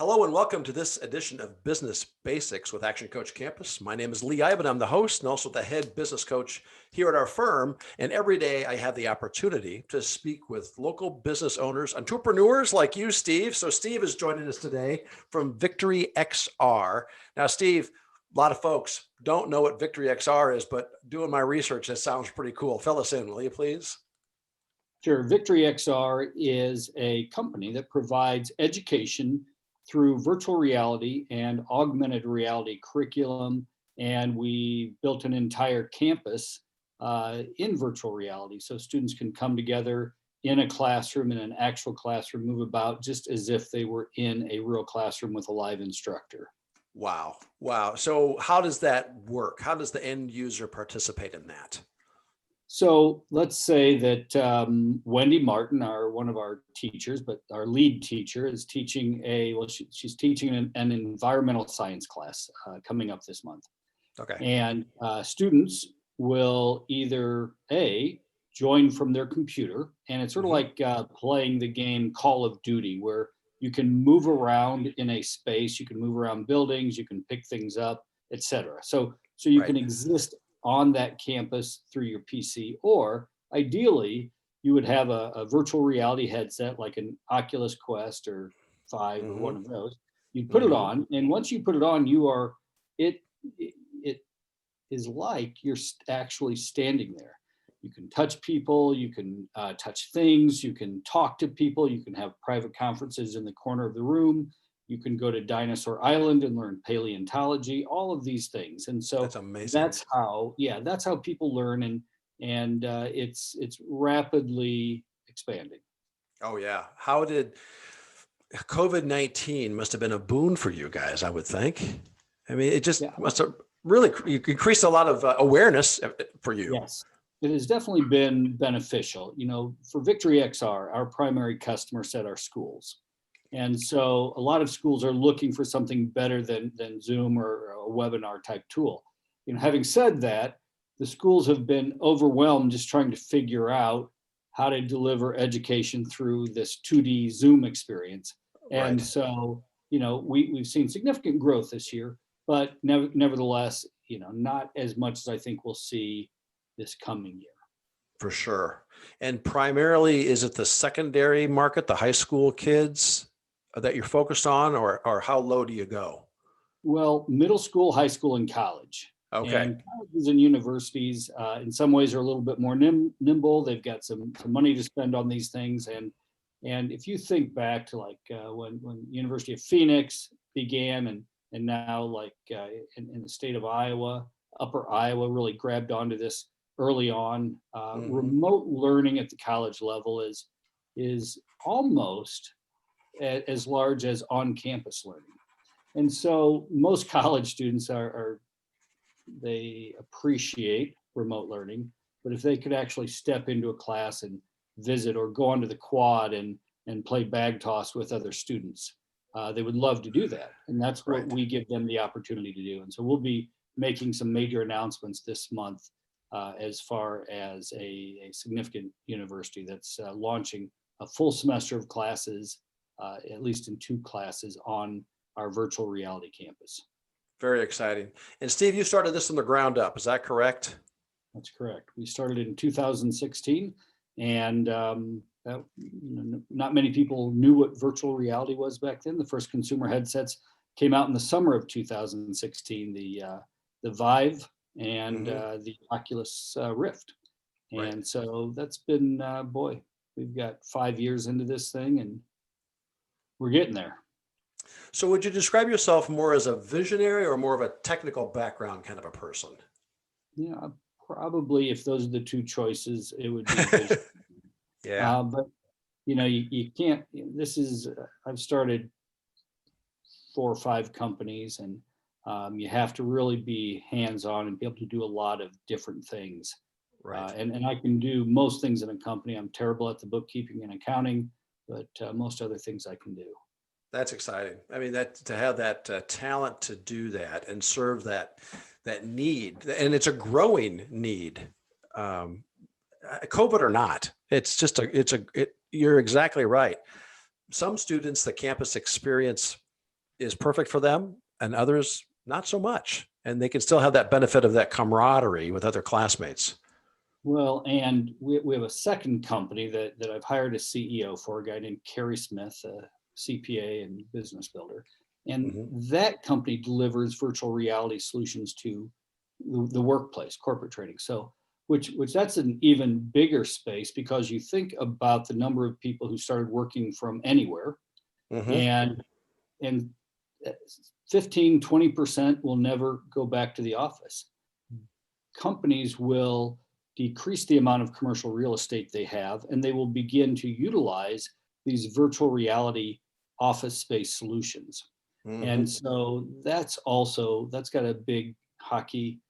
Hello and welcome to this edition of Business Basics with Action Coach Campus. My name is Lee Iben. I'm the host and also the head business coach here at our firm. And every day I have the opportunity to speak with local business owners, entrepreneurs like you, Steve. So Steve is joining us today from Victory XR. Now, Steve, a lot of folks don't know what Victory XR is, but doing my research, that sounds pretty cool. Fill us in, will you please? Sure. Victory XR is a company that provides education through virtual reality and augmented reality curriculum. And we built an entire campus in virtual reality. So students can come together in a classroom, in an actual classroom, move about just as if they were in a real classroom with a live instructor. Wow. Wow. So how does that work? How does the end user participate in that? So let's say that Wendy Martin, one of our teachers, but our lead teacher, is teaching she's teaching an environmental science class coming up this month. Okay. And students will either join from their computer, and it's sort of like playing the game Call of Duty, where you can move around in a space, you can move around buildings, you can pick things up, etc. So you can exist on that campus through your PC, or ideally you would have a virtual reality headset like an Oculus Quest or 5 or one of those. You put it on, and once you put it on, it is like you're actually standing there. You can touch people, you can touch things, you can talk to people, you can have private conferences in the corner of the room. You can go to Dinosaur Island and learn paleontology, all of these things. And so that's amazing. That's how people learn, and it's rapidly expanding. Oh yeah. How did COVID-19 must have been a boon for you guys, I would think. I mean, it just must have really increased a lot of awareness for you. Yes, it has definitely been beneficial. You know, for Victory XR, our primary customer set are schools. And so a lot of schools are looking for something better than Zoom or a webinar type tool. You know, having said that, the schools have been overwhelmed just trying to figure out how to deliver education through this 2D Zoom experience. And so, you know, we've seen significant growth this year, but nevertheless, you know, not as much as I think we'll see this coming year. For sure. And primarily, is it the secondary market, the high school kids that you're focused on, or how low do you go? Well, middle school, high school, and college. Okay. And colleges and universities, in some ways, are a little bit more nimble. They've got some money to spend on these things. And if you think back to like when University of Phoenix began, and now like in the state of Iowa, Upper Iowa really grabbed onto this early on. Remote learning at the college level is almost as large as on-campus learning. And so most college students they appreciate remote learning, but if they could actually step into a class and visit or go onto the quad and play bag toss with other students, they would love to do that. And that's what we give them the opportunity to do. And so we'll be making some major announcements this month as far as a significant university that's launching a full semester of classes, at least in 2 classes on our virtual reality campus. Very exciting. And Steve, you started this from the ground up. Is that correct? That's correct. We started in 2016, and not many people knew what virtual reality was back then. The first consumer headsets came out in the summer of 2016, the Vive and the Oculus Rift. And so that's been, we've got 5 years into this thing, and we're getting there. So would you describe yourself more as a visionary or more of a technical background kind of a person? Yeah, probably if those are the 2 choices, it would be visionary. Yeah. But you know, you can't, I've started 4 or 5 companies, and you have to really be hands-on and be able to do a lot of different things. And I can do most things in a company. I'm terrible at the bookkeeping and accounting, but most other things I can do. That's exciting. I mean, that to have that talent to do that and serve that need, and it's a growing need, COVID or not. It's just you're exactly right. Some students, the campus experience is perfect for them and others not so much. And they can still have that benefit of that camaraderie with other classmates. Well, and we have a second company that I've hired a CEO for, a guy named Kerry Smith, a CPA and business builder. And that company delivers virtual reality solutions to the workplace, corporate training. So, which that's an even bigger space, because you think about the number of people who started working from anywhere, and 15, 20% will never go back to the office. Companies will decrease the amount of commercial real estate they have, and they will begin to utilize these virtual reality office space solutions. And so that's got a big hockey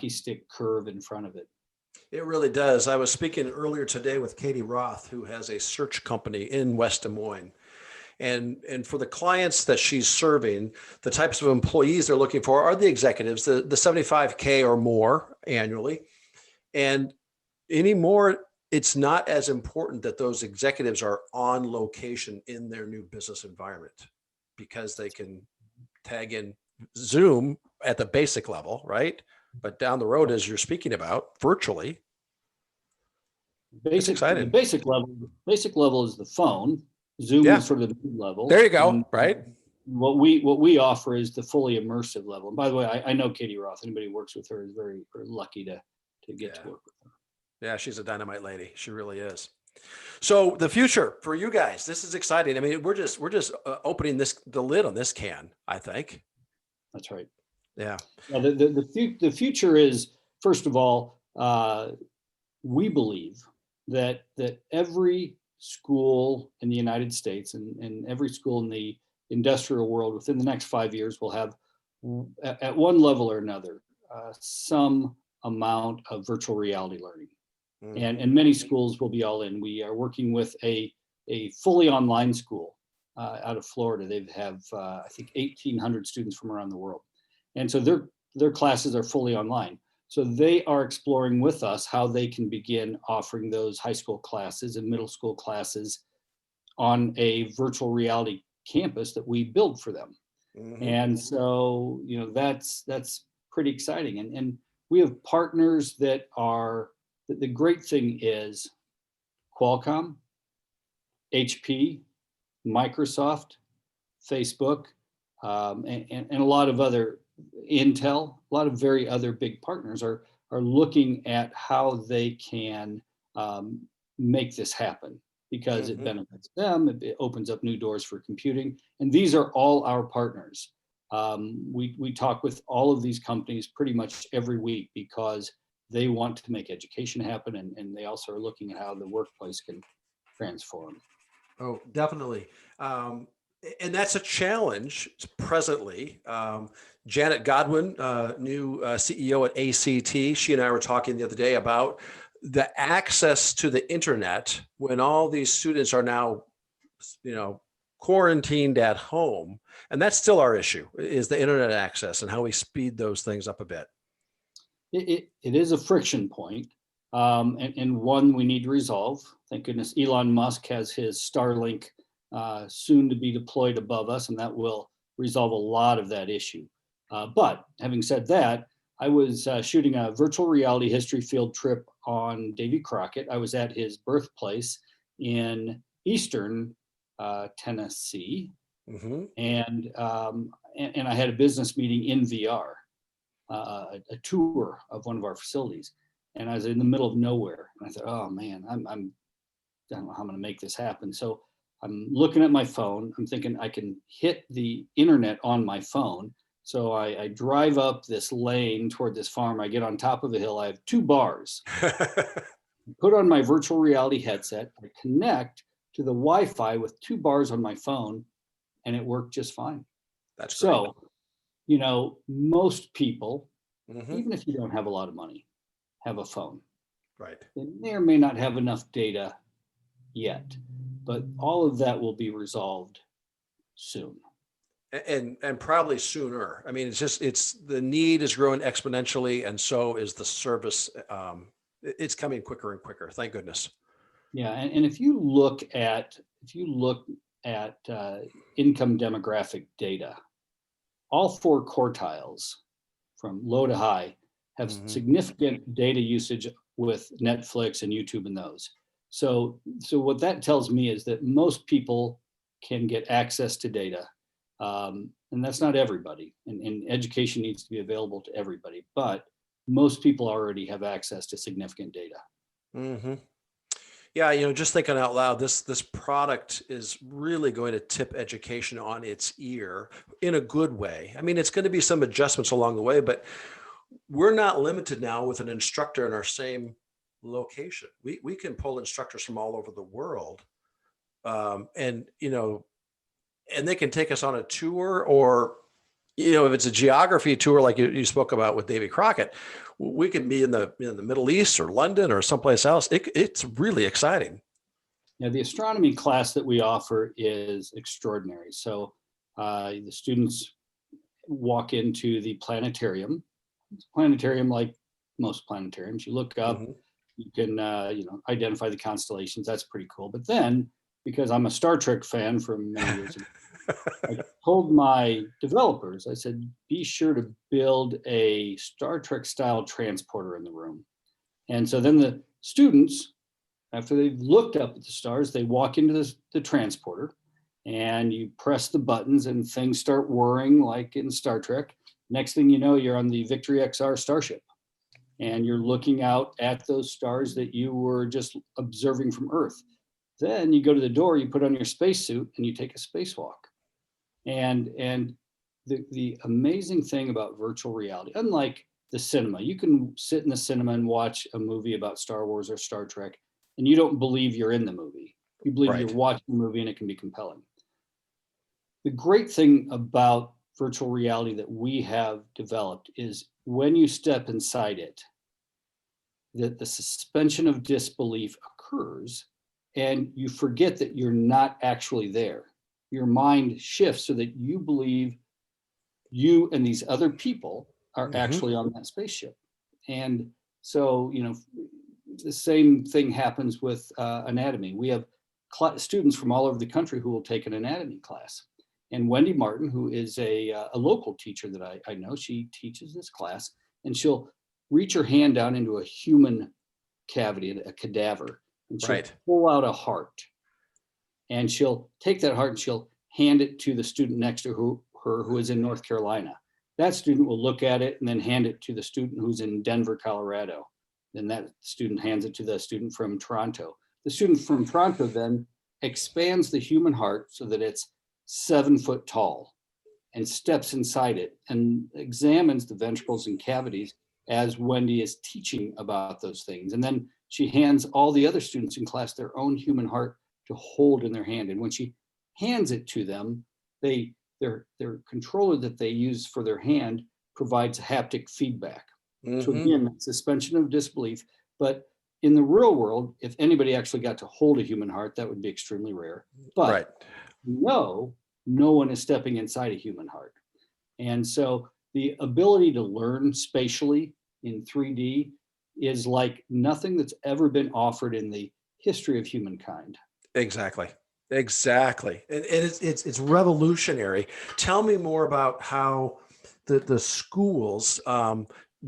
stick curve in front of it. It really does. I was speaking earlier today with Katie Roth, who has a search company in West Des Moines. And for the clients that she's serving, the types of employees they're looking for are the executives, the 75K or more annually. And anymore, it's not as important that those executives are on location in their new business environment, because they can tag in Zoom at the basic level, right? But down the road, as you're speaking about, virtually. The basic level is the phone. Zoom is sort of the mid level. There you go, and right? What we offer is the fully immersive level. And by the way, I know Katie Roth. Anybody who works with her is very, very lucky to get to work with her. Yeah, she's a dynamite lady. She really is. So the future for you guys, this is exciting. I mean, we're just opening the lid on this can, I think. That's right. Yeah. Now, the future is, first of all, we believe that every school in the United States and every school in the industrial world within the next 5 years will have, at one level or another, some amount of virtual reality learning. And many schools will be all in. We are working with a fully online school out of Florida. They have, I think, 1,800 students from around the world. And so their classes are fully online. So they are exploring with us how they can begin offering those high school classes and middle school classes on a virtual reality campus that we build for them. And so, that's pretty exciting. And we have partners that are, the great thing is Qualcomm, HP, Microsoft, Facebook, and a lot of other, Intel, a lot of very other big partners are looking at how they can make this happen, because it benefits them. It opens up new doors for computing. And these are all our partners. We talk with all of these companies pretty much every week, because they want to make education happen, and they also are looking at how the workplace can transform. Oh, definitely. And that's a challenge presently. Janet Godwin, new CEO at ACT, she and I were talking the other day about the access to the internet when all these students are now, quarantined at home. And that's still our issue, is the internet access and how we speed those things up a bit. It is a friction point, and one we need to resolve. Thank goodness Elon Musk has his Starlink soon to be deployed above us, and that will resolve a lot of that issue. But having said that, I was shooting a virtual reality history field trip on Davy Crockett. I was at his birthplace in Eastern Tennessee, and I had a business meeting in VR, a tour of one of our facilities, and I was in the middle of nowhere. And I thought, oh man, I don't know how I'm going to make this happen. So I'm looking at my phone. I'm thinking I can hit the internet on my phone. So I drive up this lane toward this farm. I get on top of a hill. I have 2 bars. Put on my virtual reality headset. I connect to the Wi-Fi with 2 bars on my phone, and it worked just fine. That's great. So, most people, even if you don't have a lot of money, have a phone. Right. They may or may not have enough data yet, but all of that will be resolved soon. And probably sooner. I mean, it's the need is growing exponentially, and so is the service. It's coming quicker and quicker. Thank goodness. Yeah, and if you look at income demographic data, all four quartiles from low to high have significant data usage with Netflix and YouTube and those. So what that tells me is that most people can get access to data. And that's not everybody. And education needs to be available to everybody. But most people already have access to significant data. Mm-hmm. Yeah, just thinking out loud, this product is really going to tip education on its ear in a good way. I mean, it's going to be some adjustments along the way, but we're not limited now with an instructor in our same location. We can pull instructors from all over the world, and they can take us on a tour, or if it's a geography tour like you spoke about with Davy Crockett, we can be in the Middle East or London or someplace else. It's really exciting. Now, the astronomy class that we offer is extraordinary. So the students walk into the planetarium. It's a planetarium like most planetariums. You look up, you can identify the constellations. That's pretty cool. But then, because I'm a Star Trek fan from many years ago, I told my developers, I said, be sure to build a Star Trek style transporter in the room. And so then the students, after they've looked up at the stars, they walk into the transporter, and you press the buttons and things start whirring like in Star Trek. Next thing you know, you're on the Victory XR starship, and you're looking out at those stars that you were just observing from Earth. Then you go to the door, you put on your spacesuit, and you take a spacewalk. And the amazing thing about virtual reality, unlike the cinema, you can sit in the cinema and watch a movie about Star Wars or Star Trek, and you don't believe you're in the movie. You believe you're watching the movie, and it can be compelling. The great thing about virtual reality that we have developed is when you step inside it, that the suspension of disbelief occurs, and you forget that you're not actually there. Your mind shifts so that you believe you and these other people are actually on that spaceship. And so, the same thing happens with anatomy. We have students from all over the country who will take an anatomy class. And Wendy Martin, who is a local teacher that I know, she teaches this class, and she'll reach her hand down into a human cavity, a cadaver, and she'll pull out a heart. And she'll take that heart and she'll hand it to the student next to her who is in North Carolina. That student will look at it and then hand it to the student who's in Denver, Colorado. Then that student hands it to the student from Toronto. The student from Toronto then expands the human heart so that it's 7 foot tall and steps inside it and examines the ventricles and cavities as Wendy is teaching about those things. And then she hands all the other students in class their own human heart to hold in their hand. And when she hands it to them, their controller that they use for their hand provides haptic feedback. So again, suspension of disbelief. But in the real world, if anybody actually got to hold a human heart, that would be extremely rare. But no one is stepping inside a human heart. And so the ability to learn spatially in 3D is like nothing that's ever been offered in the history of humankind. Exactly. And it's revolutionary. Tell me more about how the schools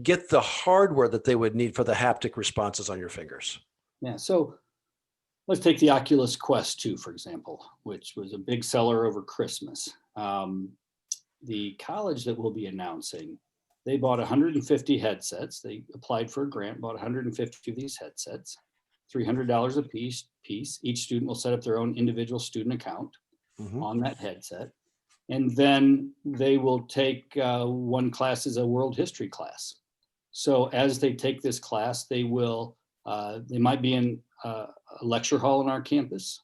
get the hardware that they would need for the haptic responses on your fingers. Yeah, so let's take the Oculus Quest 2, for example, which was a big seller over Christmas. The college that we'll be announcing, they bought 150 headsets. They applied for a grant, bought 150 of these headsets, $300 a piece. Each student will set up their own individual student account on that headset. And then they will take one class as a world history class. So as they take this class, they might be in a lecture hall on our campus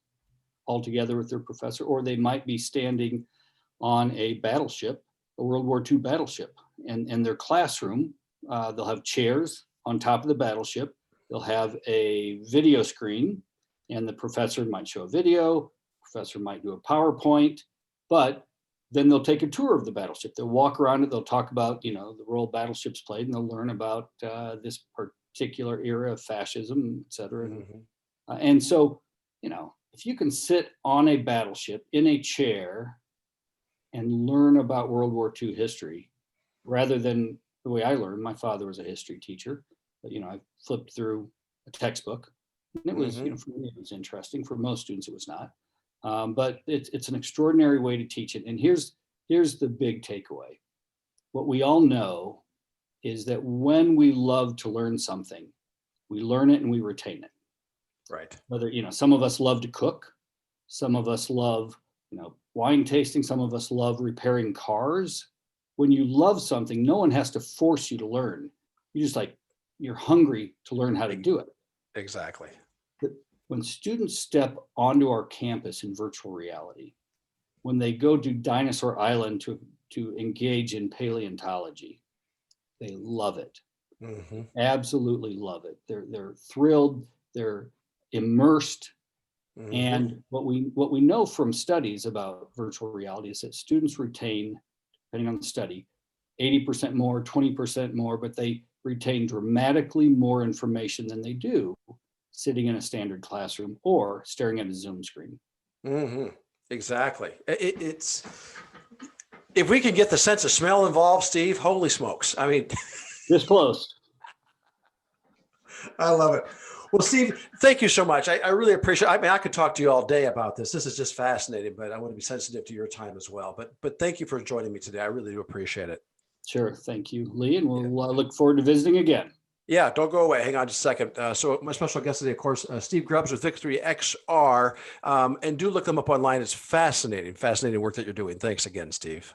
all together with their professor, or they might be standing on a battleship, a World War II battleship. And their classroom, they'll have chairs on top of the battleship. They'll have a video screen, and the professor might show a video, professor might do a PowerPoint, but then they'll take a tour of the battleship. They'll walk around it. They'll talk about, the role battleships played, and they'll learn about this particular era of fascism, et cetera. And so, if you can sit on a battleship in a chair and learn about World War II history rather than the way I learned. My father was a history teacher, but I flipped through a textbook, and it was, for me, it was interesting. For most students, it was not. But it's an extraordinary way to teach it. And here's the big takeaway. What we all know is that when we love to learn something, we learn it and we retain it. Right. Whether, some of us love to cook, some of us love, wine tasting, some of us love repairing cars. When you love something, no one has to force you to learn. You just you're hungry to learn how to do it. Exactly. But when students step onto our campus in virtual reality, when they go to Dinosaur Island to engage in paleontology, they love it. Mm-hmm. Absolutely love it. They're thrilled. They're immersed. Mm-hmm. And what we know from studies about virtual reality is that students retain, depending on the study, 80% more, 20% more, but they retain dramatically more information than they do sitting in a standard classroom or staring at a Zoom screen. Mm-hmm. Exactly. It's if we can get the sense of smell involved, Steve, holy smokes. I mean, This close. I love it. Well, Steve, thank you so much. I really appreciate it. I mean, I could talk to you all day about this. This is just fascinating, but I want to be sensitive to your time as well. But thank you for joining me today. I really do appreciate it. Sure. Thank you, Lee. And we'll look forward to visiting again. Yeah, don't go away. Hang on just a second. So my special guest today, of course, Steve Grubbs with Victory XR. And do look them up online. It's fascinating work that you're doing. Thanks again, Steve.